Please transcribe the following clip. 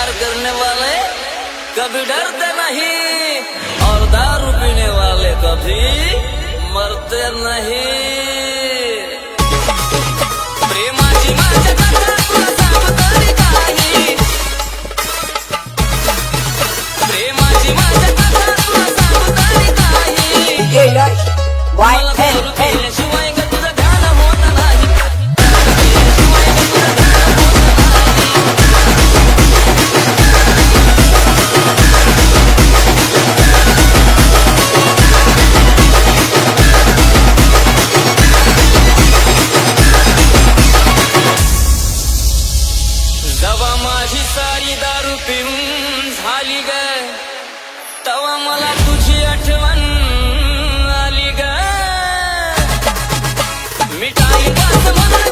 प्यार करने वाले कभी डरते नहीं और दारू पीने वाले कभी मरते नहीं। प्रेमाची माझ्या कथा तुला सांगू तरी काही, प्रेमाची माझ्या कथा तुला सांगू तरी काही। मला दारू पिल्याशिवाय ग तुझं ध्यान होत नाही, पिल्याशिवाय ग तुझं ध्यान होत नाही। जवा माझी सारी दारू पिऊन झाली ग, तवा मला तुझी आठवण आली ग। मिठाई पास म्हणून